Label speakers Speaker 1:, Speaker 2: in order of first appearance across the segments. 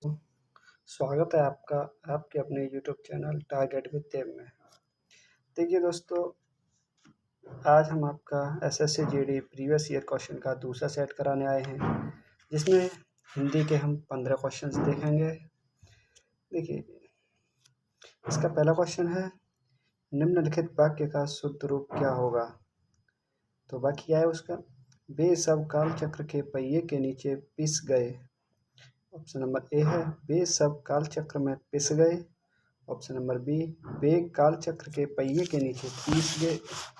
Speaker 1: दोस्तों, स्वागत है आपका आपके अपने यूट्यूब चैनल टारगेट विद देव में। देखिए दोस्तों, आज हम आपका SSC GD previous year question का दूसरा सेट कराने आए हैं, जिसमें हिंदी के हम 15 क्वेश्चंस देखेंगे। देखिए, इसका पहला क्वेश्चन है, निम्नलिखित वाक्य का शुद्ध रूप क्या होगा। तो वाक्य क्या है उसका, वे सब काल चक्र के पहिए के नीचे पिस गए। ऑप्शन नंबर ए है, वे सब काल चक्र में पिस गए। ऑप्शन नंबर बी, वे काल चक्र के पहिए के नीचे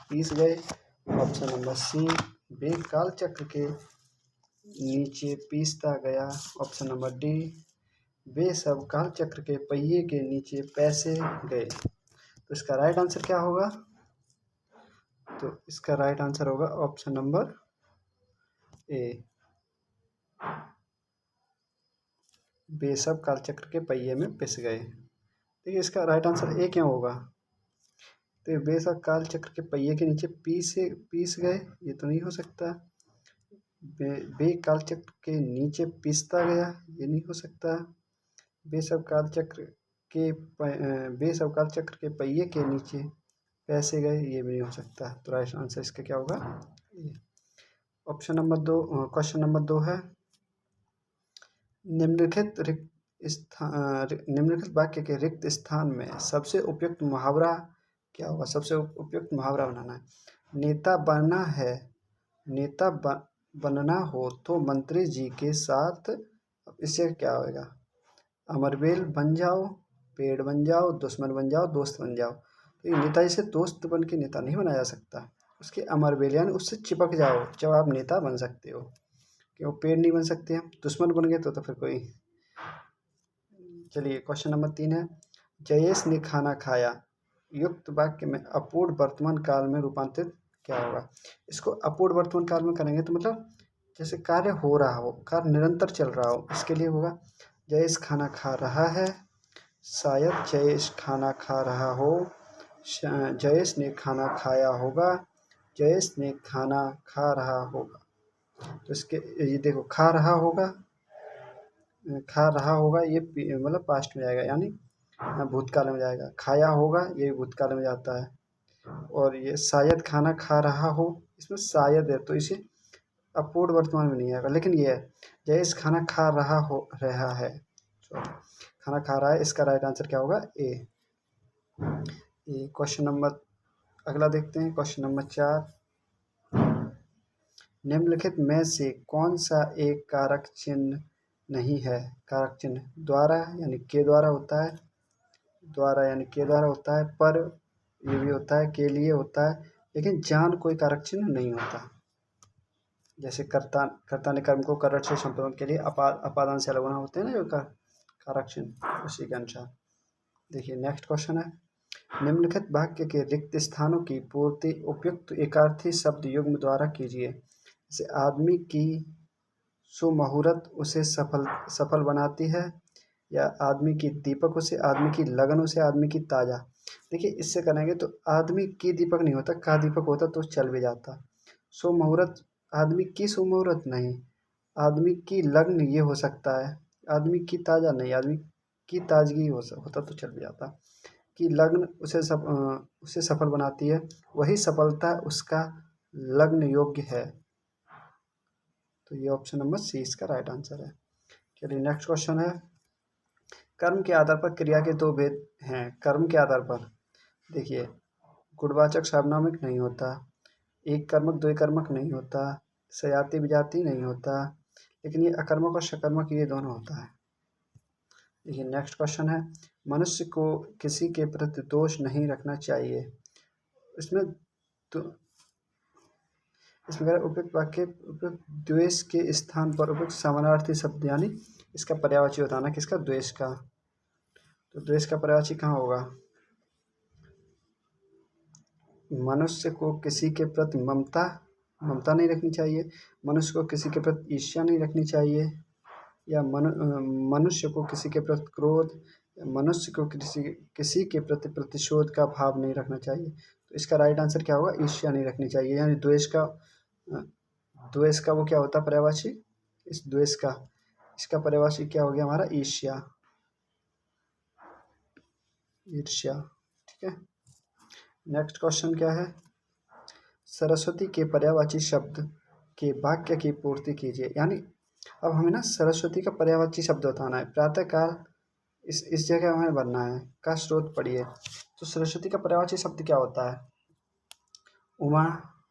Speaker 1: पीस गए। ऑप्शन नंबर सी, वे काल चक्र के नीचे पीसता गया। ऑप्शन नंबर डी, वे सब काल चक्र के पहिए के नीचे पैसे गए। तो इसका राइट आंसर क्या होगा। तो इसका राइट आंसर होगा ऑप्शन नंबर ए, वे सब काल चक्र के पहिए में पिस गए। देखिए, इसका राइट आंसर ए क्यों होगा। तो वे सब काल चक्र के पहिए के नीचे पीस गए, ये तो नहीं हो सकता। वे काल चक्र के नीचे पिसता गया, ये नहीं हो सकता। वे सब काल चक्र के पहिए के नीचे पैसे गए, ये भी नहीं हो सकता। तो राइट आंसर इसका क्या होगा। ऑप्शन नंबर 2, क्वेश्चन नंबर 2 है, निम्नलिखित वाक्य के रिक्त स्थान में सबसे उपयुक्त मुहावरा क्या होगा। सबसे उपयुक्त मुहावरा बनाना है। नेता बनना हो तो मंत्री जी के साथ, इससे क्या होगा, अमरबेल बन जाओ, पेड़ बन जाओ, दुश्मन बन जाओ, दोस्त बन जाओ। तो ये नेता जी से दोस्त बन के नेता नहीं बना जा सकता। उसके अमरबेल यानी उससे चिपक जाओ जब आप नेता बन सकते हो, कि वो पेड़ नहीं बन सकते हैं। दुश्मन बन गए तो फिर कोई। चलिए, क्वेश्चन नंबर 3 है, जयेश ने खाना खाया, युक्त वाक्य में अपूर्ण वर्तमान काल में रूपांतरित क्या होगा। इसको अपूर्ण वर्तमान काल में करेंगे तो मतलब जैसे कार्य हो रहा हो, कार्य निरंतर चल रहा हो, इसके लिए होगा जयेश खाना खा रहा है, शायद जयेश खाना खा रहा हो, जयेश ने खाना खाया होगा, जयेश ने खाना खा रहा होगा। तो इसके ये देखो, खा रहा होगा ये मतलब पास्ट में जाएगा, यानी भूतकाल में जाएगा। खाया होगा ये भी भूतकाल में जाता है। और ये शायद खाना खा रहा हो, इसमें शायद है तो इसे अपूर्ण वर्तमान में नहीं आएगा। लेकिन ये है, जयेश खाना खा रहा है, खाना खा रहा है, इसका राइट आंसर क्या होगा, ए। ये क्वेश्चन नंबर अगला देखते हैं, क्वेश्चन नंबर 4, निम्नलिखित में से कौन सा एक कारक चिन्ह नहीं है। कारक चिन्ह द्वारा यानी के द्वारा होता है, पर ये भी होता है, के लिए होता है, लेकिन जान कोई कारक चिन्ह नहीं होता। जैसे कर्ता ने कर्म को करट से संपादन के लिए अपादान से अलग होना होते हैं ना जो कारक चिन्ह, उसी के अनुसार। देखिए, नेक्स्ट क्वेश्चन है, निम्नलिखित वाक्य के रिक्त स्थानों की पूर्ति उपयुक्त एकार्थी शब्द युग्म द्वारा कीजिए। जैसे आदमी की सुमुहूर्त उसे सफल बनाती है, या आदमी की दीपक उसे, आदमी की लगन उसे, आदमी की ताजा। देखिए, इससे करेंगे तो आदमी की दीपक नहीं होता, का दीपक होता तो चल भी जाता। सुमुहूर्त, आदमी की सुमुहूर्त नहीं, आदमी की लग्न ये हो सकता है, आदमी की ताजा नहीं, आदमी की ताजगी होता तो चल भी जाता। कि लग्न उसे सफल बनाती है, वही सफलता उसका लग्न योग्य है। तो ये ऑप्शन नंबर सी इसका राइट आंसर है। चलिए, नेक्स्ट क्वेश्चन है, कर्म के आधार पर क्रिया के दो भेद हैं। कर्म के आधार पर देखिए, गुणवाचक सार्वनामिक नहीं होता, एक कर्मक द्वय कर्मक नहीं होता, सयाति विजाति नहीं होता, लेकिन ये अकर्मक और सकर्मक ये दोनों होता है। देखिए, नेक्स्ट क्वेश्चन है, मनुष्य को किसी के प्रति दोष नहीं रखना चाहिए। इसमें उपयुक्त वाक्य उपयुक्त द्वेष के स्थान पर उपयुक्त समानार्थी शब्द, यानी इसका पर्यायवाची बताना किसका, द्वेष का। तो द्वेष का पर्यायवाची कहाँ होगा। मनुष्य को किसी के प्रति ममता नहीं रखनी चाहिए, मनुष्य को किसी के प्रति ईर्ष्या नहीं रखनी चाहिए, या मनुष्य को किसी के प्रति क्रोध, मनुष्य को किसी के प्रति प्रतिशोध का भाव नहीं रखना चाहिए। तो इसका राइट आंसर क्या होगा, ईर्ष्या नहीं रखनी चाहिए। यानी द्वेष का वो क्या होता है पर्यायवाची, इस द्वेष का इसका पर्यायवाची क्या हो गया हमारा? ईर्ष्या, ईर्ष्या। ठीक है। नेक्स्ट क्वेश्चन क्या है? सरस्वती के पर्यायवाची शब्द के वाक्य की पूर्ति कीजिए। यानी अब हमें ना सरस्वती का पर्यायवाची शब्द बताना है। प्रातःकाल इस जगह हमें बनना है। का स्रोत पढ़िए। तो सरस्वती का पर्यायवाची शब्द क्या होता है? उमा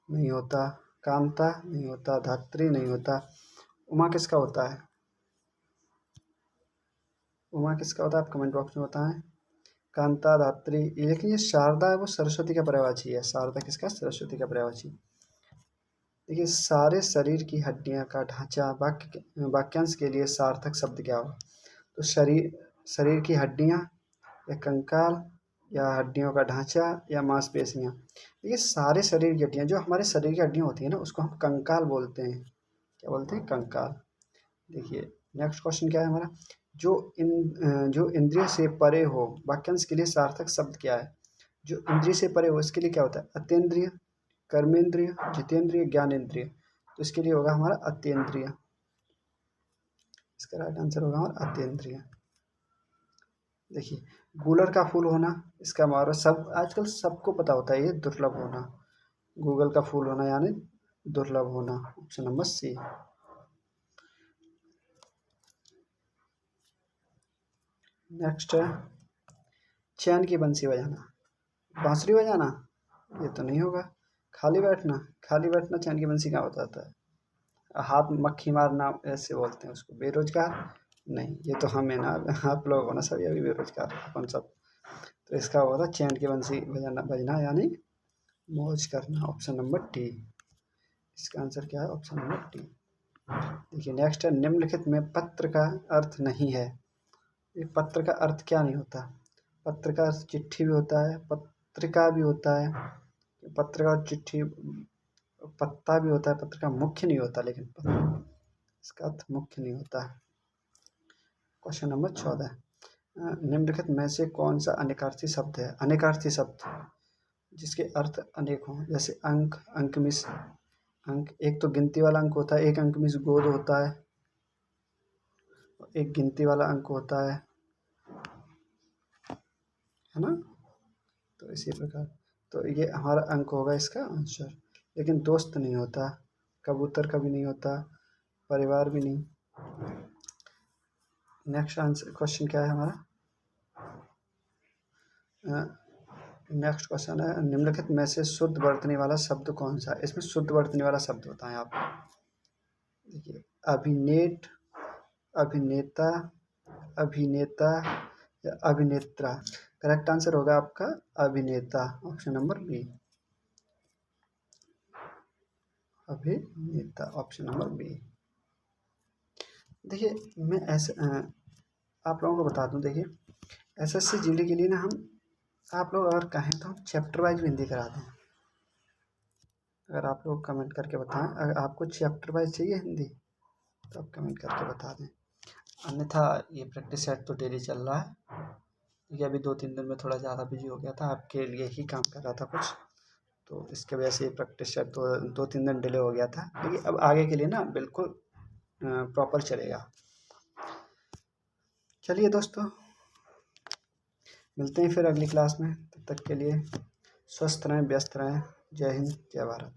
Speaker 1: नहीं होता, कांता नहीं होता, धात्री नहीं होता। उमा किसका होता है? उमा किसका होता है? आप कमेंट बॉक्स में बताएं। कांता, धात्री, लेकिन ये शारदा है वो सरस्वती का पर्यायवाची है। शारदा किसका? सरस्वती का पर्यायवाची। देखिए, सारे शरीर की हड्डियां का ढांचा वाक्यांश के लिए सार्थक शब्द क्या होगा? तो शरीर की हड्डियां या कंकाल या हड्डियों का ढांचा या मांसपेशियां। देखिए, सारे शरीर की हड्डियां, जो हमारे शरीर की हड्डियां होती है ना, उसको हम कंकाल बोलते हैं। क्या बोलते हैं? कंकाल। देखिए, नेक्स्ट क्वेश्चन क्या है हमारा? जो इंद्रिय से परे हो, वाक्यांश के लिए सार्थक शब्द क्या है? जो इंद्रिय से परे हो इसके लिए क्या होता है? अत्यंद्रिय, कर्मेंद्रिय, जितेंद्रिय, ज्ञानेंद्रिय। तो इसके लिए होगा हमारा अत्यंद्रिय। इसका राइट आंसर होगा हमारा अत्यंद्रिय। देखिए, गूलर का फूल होना, इसका हमारा सब आजकल सबको पता होता है, ये दुर्लभ होना। गूगल का फूल होना यानी दुर्लभ होना। Option number C. नेक्स्ट है चैन की बंसी बजाना। बांसुरी बजाना ये तो नहीं होगा। खाली बैठना, खाली बैठना चैन की बंसी कहाँ बताता है? हाथ मक्खी मारना ऐसे बोलते हैं उसको। बेरोजगार नहीं, ये तो हमें ना, आप लोग हो ना सभी अभी बेरोजगार अपन सब। तो इसका होगा चैन की बंसी बजाना, बजना यानी मौज करना। Option number D. इसका आंसर क्या है? Option number D. देखिए, नेक्स्ट है निम्नलिखित में पत्र का अर्थ नहीं है। ये पत्र का अर्थ क्या नहीं होता? पत्र का अर्थ चिट्ठी भी होता है, पत्रिका भी होता है, पत्र का चिट्ठी, पत्ता भी होता है। पत्र का मुख्य नहीं होता, लेकिन इसका अर्थ मुख्य नहीं होता। क्वेश्चन नंबर 14, निम्नलिखित में से कौन सा अनेकार्थी शब्द है? अनेकार्थी शब्द जिसके अर्थ अनेक हों, जैसे अंक, अंकमिश। अंक एक तो गिनती वाला अंक होता है, एक अंकमिश गोद होता है, एक गिनती वाला अंक होता है ना? तो इसी प्रकार तो ये हमारा अंक होगा इसका आंसर। लेकिन दोस्त नहीं होता, कबूतर का भी नहीं होता, परिवार भी नहीं। नेक्स्ट आंसर क्वेश्चन क्या है हमारा? नेक्स्ट क्वेश्चन है निम्नलिखित में से शुद्ध वर्तनी वाला शब्द कौन सा है? इसमें शुद्ध वर्तनी वाला शब्द बताएं आप। देखिए, अभिनेट, अभिनेता, अभिनेता या अभिनेत्रा। करेक्ट आंसर होगा आपका अभिनेता। ऑप्शन नंबर बी, अभिनेता। Option number B. देखिए, मैं ऐसे आप लोगों को बता दूं। देखिए, एसएससी जीडी के लिए ना हम, आप लोग अगर कहें तो हम चैप्टर वाइज भी हिंदी करा दें। अगर आप लोग कमेंट करके बताएं, अगर आपको चैप्टर वाइज चाहिए हिंदी तो आप कमेंट करके बता दें। अन्यथा ये प्रैक्टिस सेट तो डेली चल रहा है। देखिए, अभी 2-3 दिन में थोड़ा ज़्यादा बिजी हो गया था, आपके लिए ही काम कर रहा था कुछ, तो इसके वजह से ये प्रैक्टिस सेट तो 2-3 दिन डिले हो गया था। लेकिन अब आगे के लिए ना बिल्कुल प्रॉपर चलेगा। चलिए दोस्तों, मिलते हैं फिर अगली क्लास में। तब तक के लिए स्वस्थ रहें, व्यस्त रहें। जय हिंद, जय भारत।